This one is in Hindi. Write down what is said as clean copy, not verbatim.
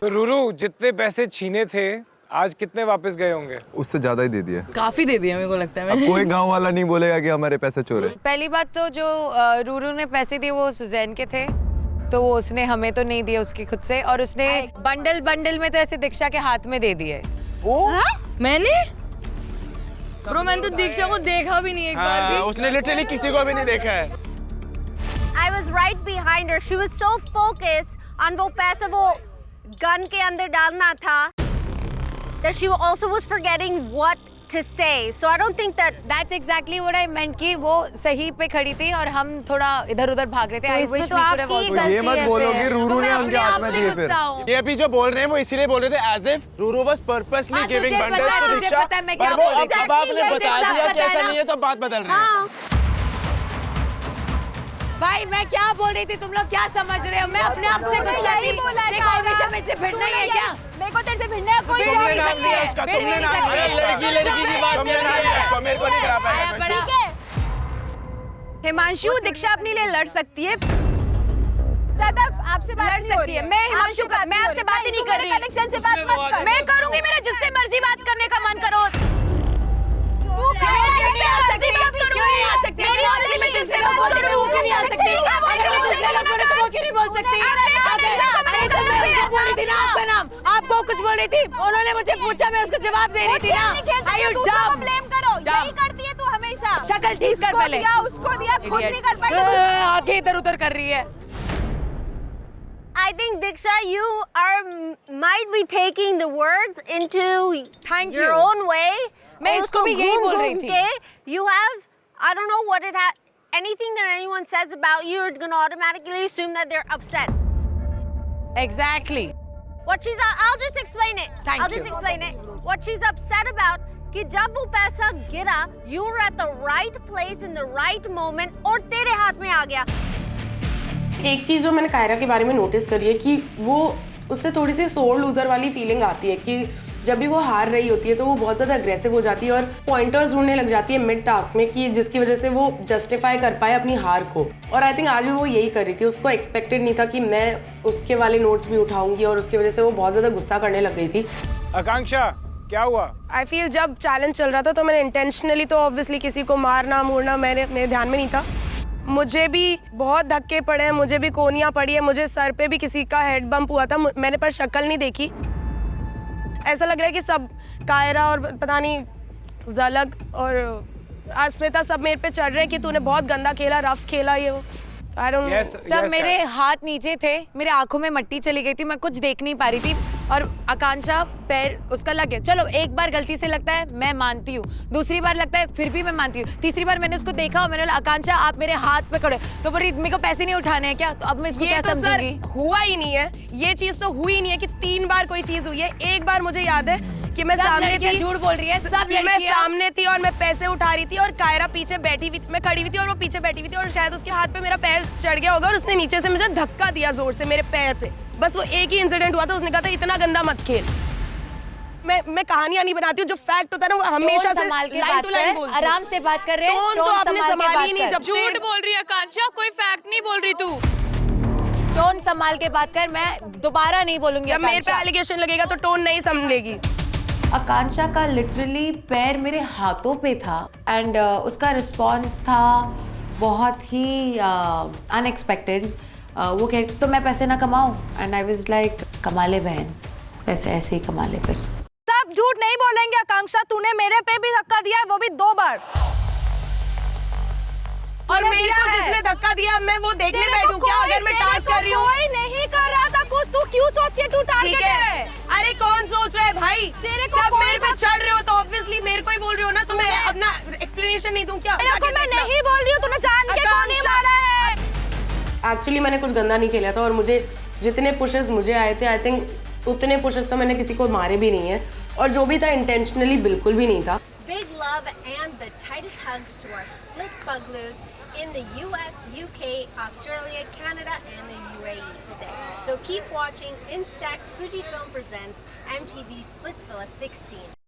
तो रूरू जितने पैसे छीने थे आज कितने वापस गए होंगे? उससे ज्यादा ही दे दिया। काफी दे दिया मेरे को लगता है। अब कोई गांव वाला नहीं बोलेगा कि हमारे पैसे चोरे। पहली बात तो जो रूरू ने पैसे दिए वो सुजैन के थे, तो वो उसने हमें तो नहीं दिए उसकी खुद से, और उसने बंडल में तो ऐसे दीक्षा के हाथ में दे दिए। मैंने ब्रो मैंने तो दीक्षा को देखा भी नहीं एक बार भी। उसने लिटरली किसी को भी नहीं देखा है। I was right behind her. She was so focused on वो पैसा वो गन के अंदर डालना था that she also was forgetting what to say. So I don't think that's exactly what I meant कि वो सही पे खड़ी थी और हम थोड़ा इधर-उधर भाग रहे थे। I wish we could have also. तो ये मत बोलो कि रूरू ने उनके हाथ में दिए फिर। ये अभी जो बोल रहे हैं वो इसीलिए बोल रहे थे as if Ruru was purposely giving bundles to दीक्षा। पर वो अब आपने बता दिया कि ऐसा नहीं है तो बात बदल रही है। भाई मैं क्या बोल रही थी, तुम लोग क्या समझ रहे हो? मैं अपने आप से कुछ यही बोला देखो हमेशा मुझसे भिड़ना ही है क्या? मेरे को तेरे से भिड़ने का कोई शौक तुमने नाम नहीं लिया है। उसका, तुमने नाम लिया। लड़की की बात तुमने नाम लिया उसका, मेरे को नहीं करा पाएगा। ठीक है। हिमांशु दीक्षा अपने लिए लड़ सकती है। सदफ आपसे बात नहीं हो रही है। मैं हिमांशु का मैं आपसे बात ही नहीं कर रही। कनेक्शन से बात मत कर। मैं करूंगी, मेरा जिससे मर्जी बात करने का मन करो। तू कैसे आ सकती है? नहीं आ सकती। मेरी मर्जी में जिससे बात करूं वो नहीं आ सकती। वो क्यों नहीं बोल सकती? अरे तो मैं उसको बोली थी ना आपका नाम, आपको कुछ बोल रही थी, उन्होंने मुझे पूछा, मैं उसको जवाब दे रही थी ना। दूसरों को ब्लेम करो, यही करती है तू हमेशा। शक्ल ठीक कर पहले। उसको दिया खुद नहीं कर पाई तो आगे इधर उधर कर रही है। I think Diksha, you might be taking the words into your own way. मैं इसको भी यही बोल रही थी। You have, I don't know what it has. Anything that anyone says about you, you're gonna automatically assume that they're upset. Exactly. What she's, I'll just explain it. I'll just explain it. What she's upset about कि जब वो पैसा गिरा, you were at the right place in the right moment और तेरे हाथ में आ गया। एक चीज़ जो मैंने कायरा के बारे में नोटिस करी है कि वो उससे थोड़ी सी सोर लूजर वाली फीलिंग आती है कि जब भी वो हार रही होती है तो वो बहुत ज़्यादा अग्रेसिव हो जाती है और पॉइंटर्स ढूंढने लग जाती है मिड टास्क में कि जिसकी वजह से वो जस्टिफाई कर पाए अपनी हार को। और आई थिंक आज भी वो यही कर रही थी। उसको एक्सपेक्टेड नहीं था कि मैं उसके वाले नोट्स भी उठाऊंगी और उसकी वजह से वो बहुत ज़्यादा गुस्सा करने लग गई थी। आकांक्षा क्या हुआ? आई फील जब चैलेंज चल रहा था तो मैंने इंटेंशनली तो ऑब्वियसली किसी को मारना मुड़ना मेरे ध्यान में नहीं था। मुझे भी बहुत धक्के पड़े हैं, मुझे भी कोनियाँ पड़ी है, मुझे सर पे भी किसी का हेड बम्प हुआ था। मैंने पर शक्ल नहीं देखी। ऐसा लग रहा है कि सब कायरा और पता नहीं ज़लक और अस्मिता सब मेरे पे चढ़ रहे हैं कि तूने बहुत गंदा खेला, रफ खेला ये वो। I don't know. सब मेरे हाथ नीचे थे, मेरे आंखों में मट्टी चली गई थी, मैं कुछ देख नहीं पा रही थी और आकांक्षा पैर उसका लग गया। चलो एक बार गलती से लगता है मैं मानती हूँ, दूसरी बार लगता है फिर भी मैं मानती हूँ, तीसरी बार मैंने उसको देखा और मैंने बोला आकांक्षा आप मेरे हाथ पे खड़े, तो बोली मेरे को पैसे नहीं उठाने हैं क्या? तो अब मैं इसको क्या समझूंगी? हुआ ही नहीं है, ये चीज तो हुई नहीं है कि 3 बार कोई चीज हुई है। एक बार मुझे याद है कि मैं सामने थी, झूठ बोल रही है सब कि मैं सामने थी और मैं पैसे उठा रही थी और कायरा पीछे बैठी हुई, मैं खड़ी हुई थी और वो पीछे बैठी हुई थी और शायद उसके हाथ पे मेरा पैर चढ़ गया होगा और उसने नीचे से मुझे धक्का दिया जोर से मेरे पैर पे। बस वो एक ही इंसिडेंट हुआ था। उसने कहा था इतना गंदा मत खेल। मैं कहानियां नहीं बनाती हूँ, जो फैक्ट होता है ना वो हमेशा से लाइन टू लाइन बोलती हूँ। आराम से बात कर रहे हैं, टोन तो आपने संभाली नहीं। जब झूठ बोल रही है आकांक्षा, कोई फैक्ट नहीं बोल रही तू। टोन संभाल के बात कर, मैं दोबारा नहीं बोलूंगी। जब मेरे पे एलिगेशन लगेगा तो टोन नहीं संभलेगी। आकांक्षा का लिटरली पैर मेरे हाथों पे था एंड उसका रिस्पॉन्स था बहुत ही अनएक्सपेक्टेड। वो कह तो मैं पैसे ना कमाऊं एंड आई वाज लाइक कमा ले बहन, पैसे ऐसे ही कमा ले। फिर सब झूठ नहीं बोलेंगे आकांक्षा, तूने मेरे पे भी धक्का दिया है, वो भी 2 बार। और मेरे को जिसने धक्का दिया मैं वो देखने बैठूं क्या? अगर मैं टास्क कर रही हूँ कोई नहीं कर रहा था कुछ, तू क्यों सोचती है तू टारगेट है? अरे कौन सोच रहा है भाई? तेरे को सब मेरे पे चढ़ रहे हो तो ऑब्वियसली मेरे को ही बोल रही हो ना। तो मैं अपना एक्सप्लेनेशन नहीं दूं क्या? मैं नहीं बोल रही हूँ, तूने जान के कौन नहीं मारा है? एक्चुअली मैंने कुछ गंदा नहीं खेला था और मुझे जितने पुशेस मुझे आए थे आई थिंक उतने पुशेस तो मैंने किसी को मारे भी नहीं है और जो भी था इंटेंशनली बिल्कुल भी नहीं था। Big love and the tightest hugs to our split bugloos in the US, UK, Australia, Canada, and the UAE today. So keep watching Instax Fujifilm presents MTV Splitsvilla 16.